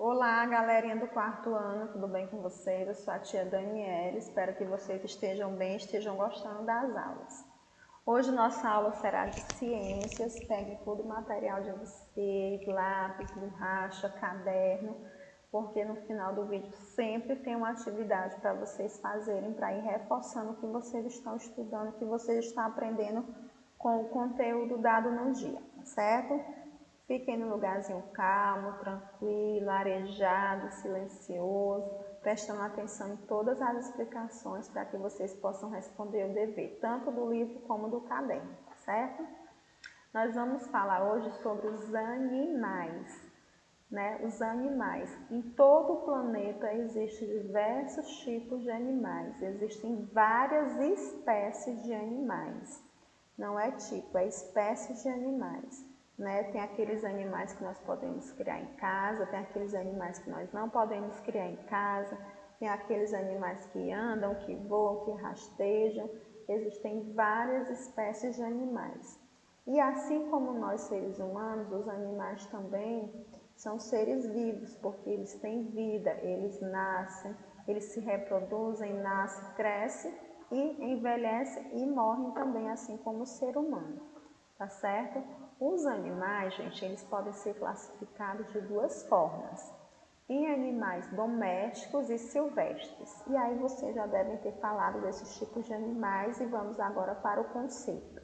Olá, galerinha do quarto ano, tudo bem com vocês? Eu sou a tia Daniela, espero que vocês estejam bem, estejam gostando das aulas. Hoje nossa aula será de ciências, pegue todo o material de vocês, lápis, borracha, caderno, porque no final do vídeo sempre tem uma atividade para vocês fazerem, para ir reforçando o que vocês estão estudando, o que vocês estão aprendendo com o conteúdo dado no dia, certo? Fiquem num lugarzinho calmo, tranquilo, arejado, silencioso, prestando atenção em todas as explicações para que vocês possam responder o dever, tanto do livro como do caderno, certo? Nós vamos falar hoje sobre os animais, né? Os animais. Em todo o planeta existem diversos tipos de animais, existem várias espécies de animais. Não é tipo, é espécies de animais. Né? Tem aqueles animais que nós podemos criar em casa, tem aqueles animais que nós não podemos criar em casa, tem aqueles animais que andam, que voam, que rastejam. Existem várias espécies de animais. E assim como nós seres humanos, os animais também são seres vivos, porque eles têm vida, eles nascem, eles se reproduzem, nascem, crescem e envelhecem e morrem também, assim como o ser humano, tá certo? Os animais, gente, eles podem ser classificados de duas formas, em animais domésticos e silvestres. E aí vocês já devem ter falado desses tipos de animais e vamos agora para o conceito.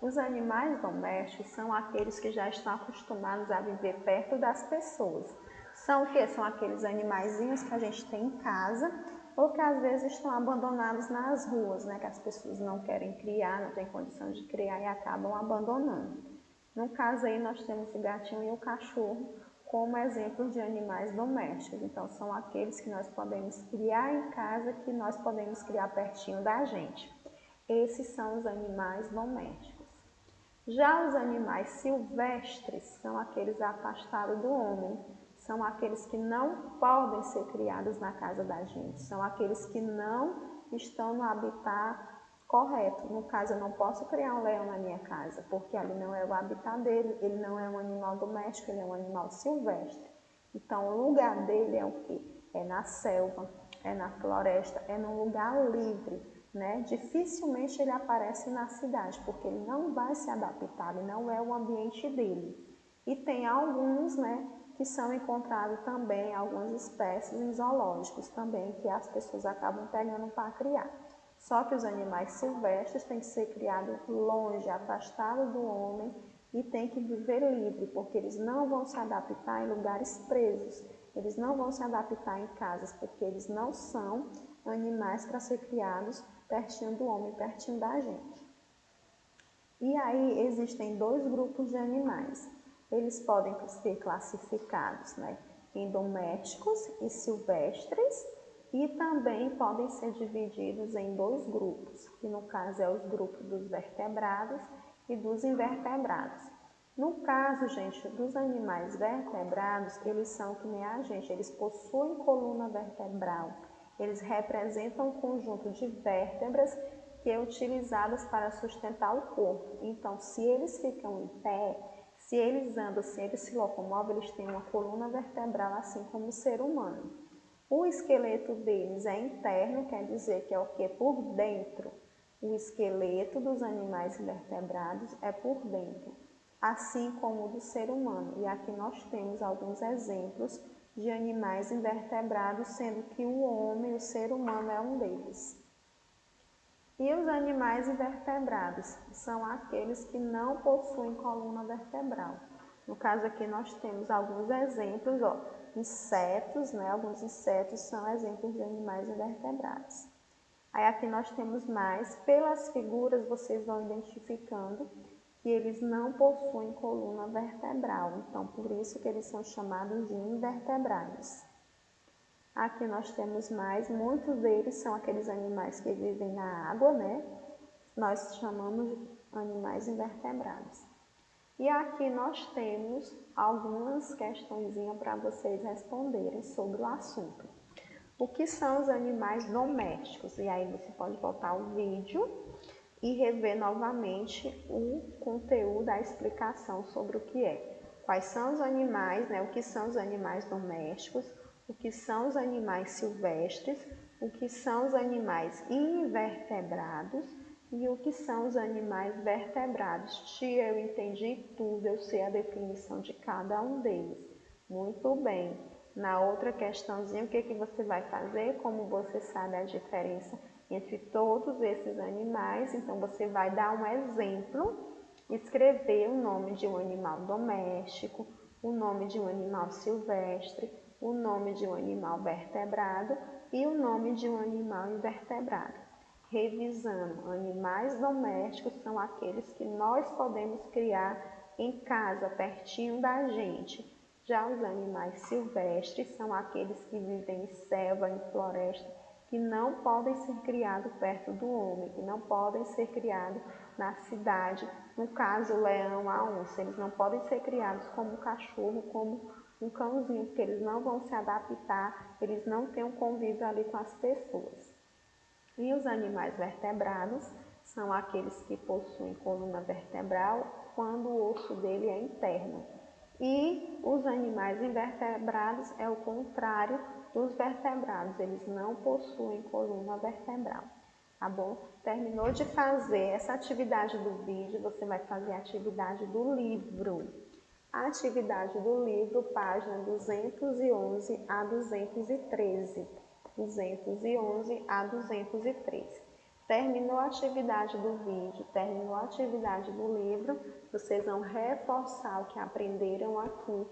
Os animais domésticos são aqueles que já estão acostumados a viver perto das pessoas. São o quê? São aqueles animaizinhos que a gente tem em casa ou que às vezes estão abandonados nas ruas, né? Que as pessoas não querem criar, não têm condição de criar e acabam abandonando. No caso aí nós temos o gatinho e o cachorro como exemplos de animais domésticos. Então são aqueles que nós podemos criar em casa, que nós podemos criar pertinho da gente. Esses são os animais domésticos. Já os animais silvestres são aqueles afastados do homem, são aqueles que não podem ser criados na casa da gente, são aqueles que não estão no habitat correto. No caso, eu não posso criar um leão na minha casa, porque ali não é o habitat dele, ele não é um animal doméstico, ele é um animal silvestre. Então, o lugar dele é o quê? É na selva, é na floresta, é num lugar livre, né? Dificilmente ele aparece na cidade, porque ele não vai se adaptar, ele não é o ambiente dele. E tem alguns, né, que são encontrados também, algumas espécies em zoológicos também, que as pessoas acabam pegando para criar. Só que os animais silvestres têm que ser criados longe, afastados do homem e têm que viver livre, porque eles não vão se adaptar em lugares presos, eles não vão se adaptar em casas, porque eles não são animais para ser criados pertinho do homem, pertinho da gente. E aí existem dois grupos de animais. Eles podem ser classificados, né, em domésticos e silvestres, e também podem ser divididos em dois grupos, que no caso é os grupos dos vertebrados e dos invertebrados. No caso, gente, dos animais vertebrados, eles são que nem a gente, eles possuem coluna vertebral, eles representam um conjunto de vértebras que é utilizadas para sustentar o corpo. Então, se eles ficam em pé, se eles andam, se eles se locomovem, eles têm uma coluna vertebral, assim como o ser humano. O esqueleto deles é interno, quer dizer que é o que? Por dentro. O esqueleto dos animais invertebrados é por dentro, assim como o do ser humano. E aqui nós temos alguns exemplos de animais invertebrados, sendo que o homem, o ser humano, é um deles. E os animais invertebrados são aqueles que não possuem coluna vertebral. No caso aqui nós temos alguns exemplos, ó, insetos, né? Alguns insetos são exemplos de animais invertebrados. Aí aqui nós temos mais, pelas figuras vocês vão identificando que eles não possuem coluna vertebral, então por isso que eles são chamados de invertebrados. Aqui nós temos mais, muitos deles são aqueles animais que vivem na água, né? Nós chamamos de animais invertebrados. E aqui nós temos algumas questõezinhas para vocês responderem sobre o assunto. O que são os animais domésticos? E aí você pode voltar o vídeo e rever novamente o conteúdo, a explicação sobre o que é. quais são os animais, né? O que são os animais domésticos, o que são os animais silvestres, o que são os animais invertebrados e o que são os animais vertebrados. Tia, eu entendi tudo, eu sei a definição de cada um deles. Muito bem. Na outra questãozinha, o que você vai fazer? Como você sabe a diferença entre todos esses animais, então você vai dar um exemplo, escrever o nome de um animal doméstico, o nome de um animal silvestre, o nome de um animal vertebrado e o nome de um animal invertebrado. Revisando, animais domésticos são aqueles que nós podemos criar em casa, pertinho da gente. Já os animais silvestres são aqueles que vivem em selva, em floresta, que não podem ser criados perto do homem, que não podem ser criados na cidade. No caso, o leão, a onça, eles não podem ser criados como um cachorro, como um cãozinho, porque eles não vão se adaptar, eles não têm um convívio ali com as pessoas. E os animais vertebrados são aqueles que possuem coluna vertebral quando o osso dele é interno. E os animais invertebrados é o contrário dos vertebrados, eles não possuem coluna vertebral. Tá bom? Terminou de fazer essa atividade do vídeo, você vai fazer a atividade do livro. A atividade do livro, página 211 a 213. 211 a 213. Terminou a atividade do vídeo, terminou a atividade do livro, vocês vão reforçar o que aprenderam aqui,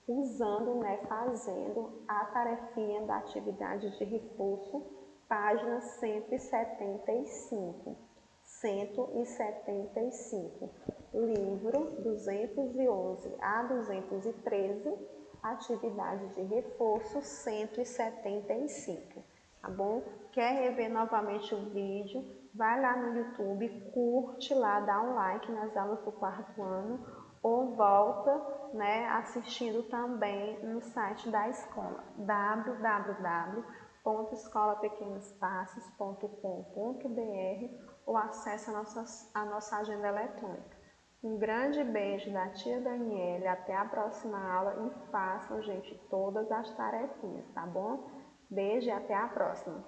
usando, né, fazendo a tarefinha da atividade de reforço, página 175. 175. Livro 211 a 213, atividade de reforço 175, tá bom? Quer rever novamente o vídeo? Vai lá no YouTube, curte lá, dá um like nas aulas do quarto ano ou volta, né, assistindo também no site da escola, www.escolapequenospassos.com.br ou acesse a nossa agenda eletrônica. Um grande beijo da tia Daniele, até a próxima aula e façam, gente, todas as tarefinhas, tá bom? Beijo e até a próxima!